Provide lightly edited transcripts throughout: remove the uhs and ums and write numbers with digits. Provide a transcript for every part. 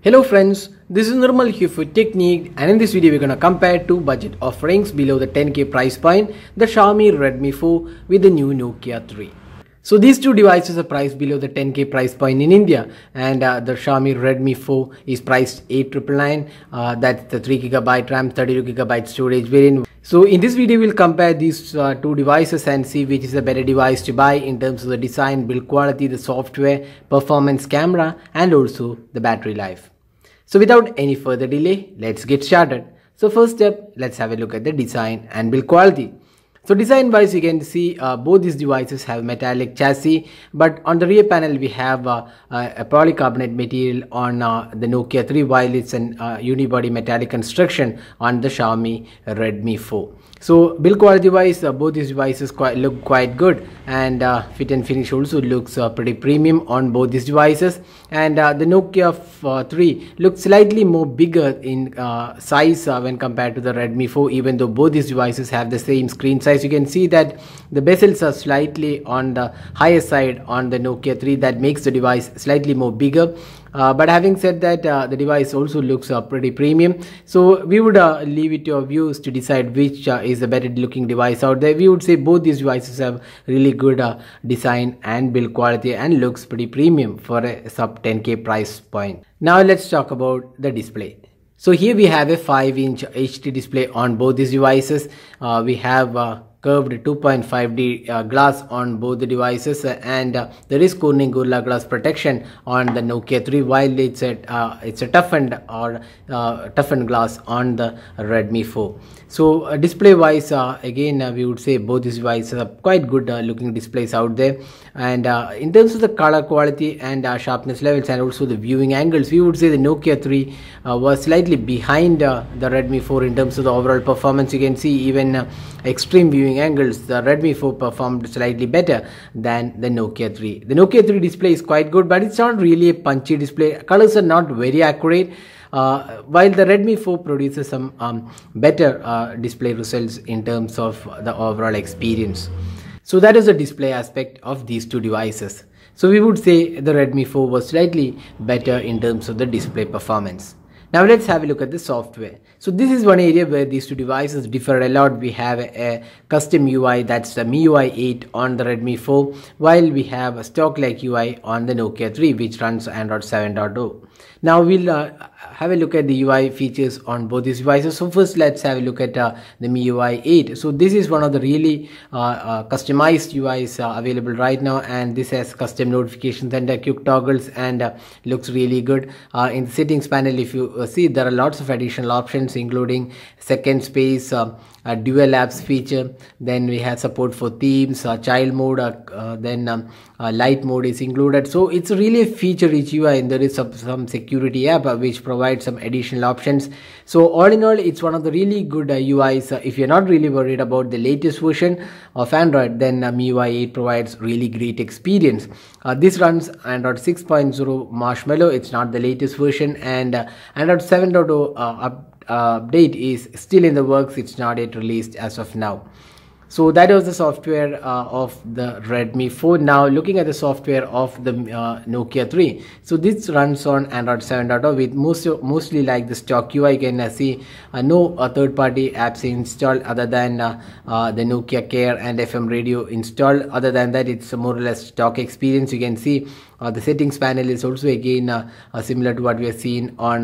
Hello friends, this is Normal here for Technique, and in this video we're gonna compare two budget offerings below the 10k price point, the Xiaomi Redmi 4 with the new Nokia 3. So these two devices are priced below the 10k price point in India, and the Xiaomi Redmi 4 is priced 8,999. That's the 3GB RAM, 32GB storage variant. So in this video we'll compare these two devices and see which is a better device to buy in terms of the design, build quality, the software, performance, camera, and also the battery life. So without any further delay, let's get started. So first step, let's have a look at the design and build quality. So design wise, you can see both these devices have metallic chassis, but on the rear panel we have a polycarbonate material on the Nokia 3, while it's an unibody metallic construction on the Xiaomi Redmi 4. So build quality wise, both these devices look quite good, and fit and finish also looks pretty premium on both these devices. And the Nokia 3 looks slightly more bigger in size when compared to the Redmi 4, even though both these devices have the same screen size. You can see that the bezels are slightly on the higher side on the Nokia 3, that makes the device slightly more bigger. But having said that, the device also looks pretty premium. So we would leave it to your views to decide which is the better looking device out there. We would say both these devices have really good design and build quality and looks pretty premium for a sub 10k price point. Now let's talk about the display. So here we have a 5-inch HD display on both these devices. We have curved 2.5D glass on both the devices, and there is Corning Gorilla Glass protection on the Nokia 3, while it's a toughened glass on the Redmi 4. So display wise, again we would say both these devices are quite good looking displays out there. And in terms of the color quality and sharpness levels and also the viewing angles, we would say the Nokia 3 was slightly behind the Redmi 4 in terms of the overall performance. You can see even extreme viewing angles, the Redmi 4 performed slightly better than the Nokia 3. The Nokia 3 display is quite good, but it's not really a punchy display. Colors are not very accurate, while the Redmi 4 produces some better display results in terms of the overall experience. So that is the display aspect of these two devices. So we would say the Redmi 4 was slightly better in terms of the display performance. Now let's have a look at the software. So this is one area where these two devices differ a lot. We have a custom UI, that's the MIUI 8 on the Redmi 4, while we have a stock-like UI on the Nokia 3, which runs Android 7.0. Now we'll have a look at the UI features on both these devices. So first let's have a look at the MIUI 8. So this is one of the really customized UIs available right now, and this has custom notifications and quick toggles, and looks really good. In the settings panel, if you see, there are lots of additional options including second space, a dual apps feature, then we have support for themes, child mode, then light mode is included. So it's really a feature rich UI, and there is some security app which provides some additional options. So all in all, it's one of the really good UIs. If you're not really worried about the latest version of Android, then MIUI 8 provides really great experience. This runs Android 6.0 Marshmallow. It's not the latest version, and Android 7.0 update is still in the works. It's not yet released as of now. So that was the software of the Redmi 4. Now looking at the software of the Nokia 3. So this runs on Android 7.0 with mostly like the stock UI. You can see no third-party apps installed other than the Nokia Care and FM radio installed. Other than that, it's more or less stock experience. You can see the settings panel is also again similar to what we have seen on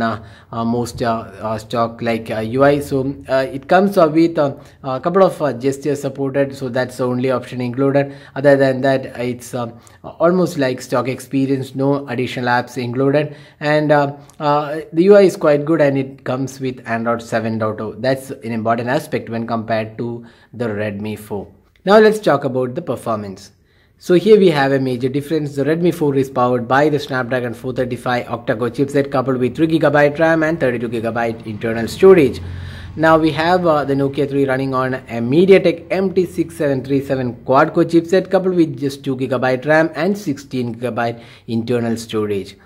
most stock like UI. So it comes with a couple of gestures supported, so that's the only option included. Other than that, it's almost like stock experience, no additional apps included, and the UI is quite good, and it comes with Android 7.0. That's an important aspect when compared to the Redmi 4. Now let's talk about the performance. So here we have a major difference. The Redmi 4 is powered by the Snapdragon 435 octa-core chipset coupled with 3GB RAM and 32GB internal storage. Now we have the Nokia 3 running on a MediaTek MT6737 quad-core chipset coupled with just 2GB RAM and 16GB internal storage.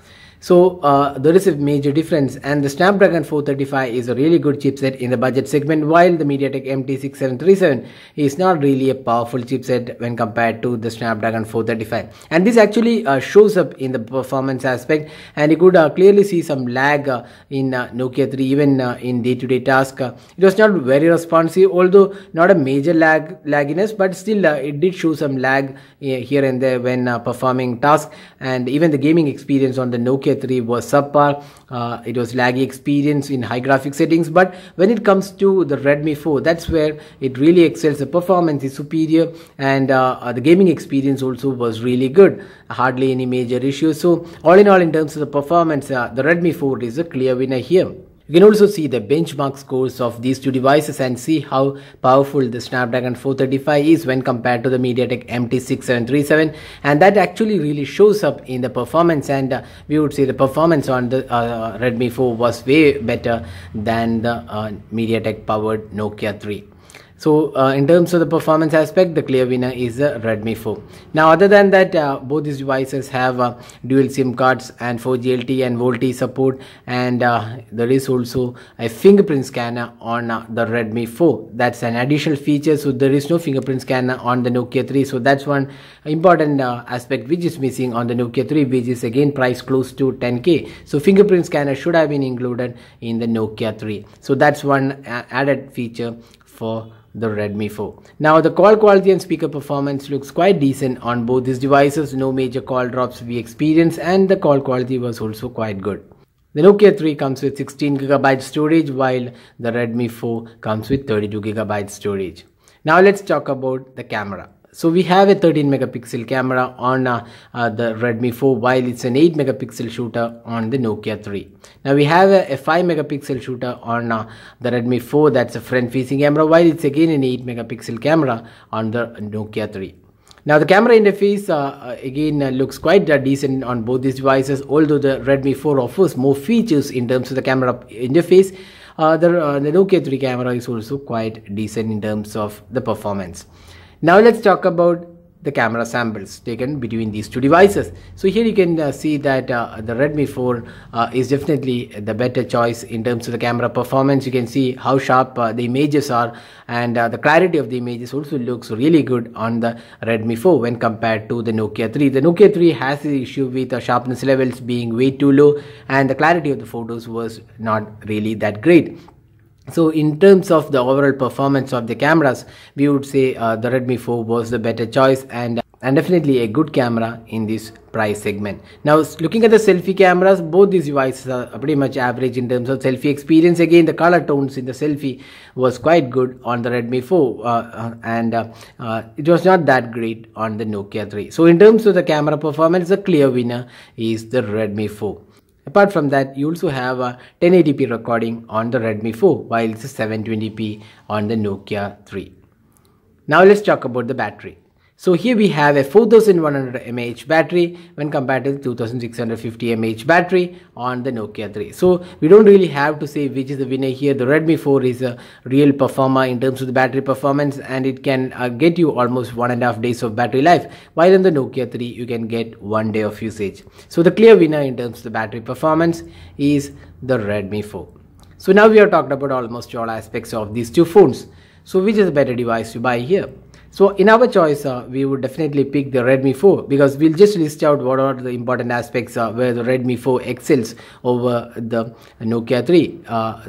So there is a major difference, and the Snapdragon 435 is a really good chipset in the budget segment, while the MediaTek MT6737 is not really a powerful chipset when compared to the Snapdragon 435. And this actually shows up in the performance aspect, and you could clearly see some lag in Nokia 3 even in day-to-day task. It was not very responsive, although not a major lagginess, but still it did show some lag here and there when performing tasks. And even the gaming experience on the Nokia 3 was subpar. It was laggy experience in high graphic settings, but when it comes to the Redmi 4, that's where it really excels. The performance is superior, and the gaming experience also was really good, hardly any major issues. So all in all, in terms of the performance, the Redmi 4 is a clear winner here. You can also see the benchmark scores of these two devices and see how powerful the Snapdragon 435 is when compared to the MediaTek MT6737, and that actually really shows up in the performance. And we would say the performance on the Redmi 4 was way better than the MediaTek powered Nokia 3. So in terms of the performance aspect, the clear winner is the Redmi 4. Now other than that, both these devices have dual SIM cards and 4G LTE and VoLTE support, and there is also a fingerprint scanner on the Redmi 4. That's an additional feature, so there is no fingerprint scanner on the Nokia 3. So that's one important aspect which is missing on the Nokia 3, which is again priced close to 10K. So fingerprint scanner should have been included in the Nokia 3. So that's one added feature for the Redmi 4. Now the call quality and speaker performance looks quite decent on both these devices. No major call drops we experienced, and the call quality was also quite good. The Nokia 3 comes with 16GB storage, while the Redmi 4 comes with 32GB storage. Now let's talk about the camera. So we have a 13 megapixel camera on the Redmi 4, while it's an 8 megapixel shooter on the Nokia 3. Now we have a 5 megapixel shooter on the Redmi 4, that's a front facing camera, while it's again an 8 megapixel camera on the Nokia 3. Now the camera interface again looks quite decent on both these devices, although the Redmi 4 offers more features in terms of the camera interface. The Nokia 3 camera is also quite decent in terms of the performance. Now let's talk about the camera samples taken between these two devices. So here you can see that the Redmi 4 is definitely the better choice in terms of the camera performance. You can see how sharp the images are, and the clarity of the images also looks really good on the Redmi 4 when compared to the Nokia 3. The Nokia 3 has the issue with the sharpness levels being way too low, and the clarity of the photos was not really that great. So in terms of the overall performance of the cameras, we would say the Redmi 4 was the better choice, and definitely a good camera in this price segment. Now looking at the selfie cameras, both these devices are pretty much average in terms of selfie experience. Again, the color tones in the selfie was quite good on the Redmi 4 and it was not that great on the Nokia 3. So in terms of the camera performance, the clear winner is the Redmi 4. Apart from that, you also have a 1080p recording on the Redmi 4, while it's a 720p on the Nokia 3. Now let's talk about the battery. So here we have a 4100 mAh battery when compared to the 2650 mAh battery on the Nokia 3. So we don't really have to say which is the winner here. The Redmi 4 is a real performer in terms of the battery performance, and it can get you almost 1.5 days of battery life, while in the Nokia 3 you can get 1 day of usage. So the clear winner in terms of the battery performance is the Redmi 4. So now we have talked about almost all aspects of these two phones. So which is a better device to buy here? So in our choice, we would definitely pick the Redmi 4, because we'll just list out what are the important aspects where the Redmi 4 excels over the Nokia 3.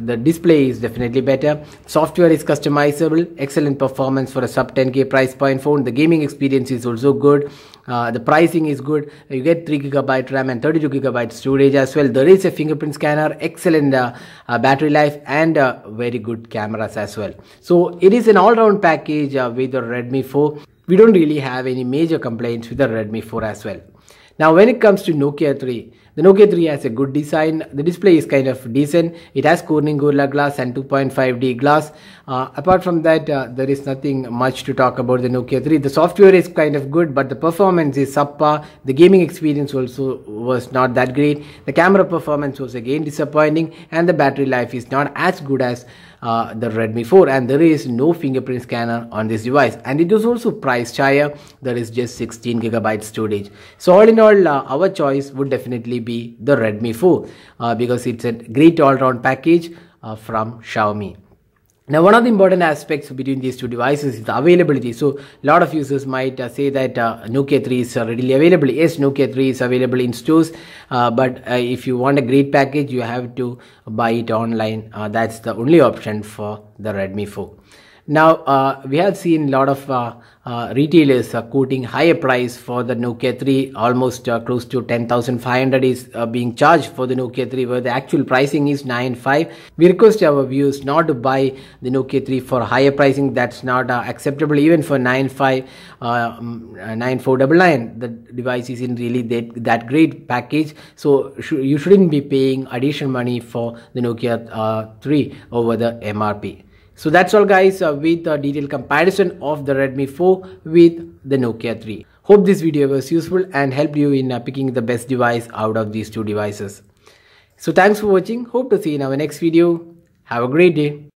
The display is definitely better. Software is customizable. Excellent performance for a sub 10K price point phone. The gaming experience is also good. The pricing is good. You get 3GB RAM and 32GB storage as well. There is a fingerprint scanner, excellent battery life, and very good cameras as well. So it is an all-round package with the Redmi 4. We don't really have any major complaints with the Redmi 4 as well. Now when it comes to Nokia 3, the Nokia 3 has a good design. The display is kind of decent. It has Corning Gorilla Glass and 2.5D glass. Apart from that, there is nothing much to talk about the Nokia 3. The software is kind of good, but the performance is subpar. The gaming experience also was not that great. The camera performance was again disappointing, and the battery life is not as good as the Redmi 4, and there is no fingerprint scanner on this device, and it is also priced higher. There is just 16GB storage. So all in all, our choice would definitely be be the Redmi 4 because it's a great all-round package from Xiaomi. Now, one of the important aspects between these two devices is the availability. So, a lot of users might say that Nokia 3 is readily available. Yes, Nokia 3 is available in stores, but if you want a great package, you have to buy it online. That's the only option for the Redmi 4. Now, we have seen a lot of retailers quoting higher price for the Nokia 3, almost close to 10,500 is being charged for the Nokia 3, where the actual pricing is 9,500. We request our viewers not to buy the Nokia 3 for higher pricing. That's not acceptable even for 9,500, 9,499. The device isn't really that great package, so you shouldn't be paying additional money for the Nokia 3 over the MRP. So that's all guys with a detailed comparison of the Redmi 4 with the Nokia 3. Hope this video was useful and helped you in picking the best device out of these two devices. So thanks for watching. Hope to see you in our next video. Have a great day.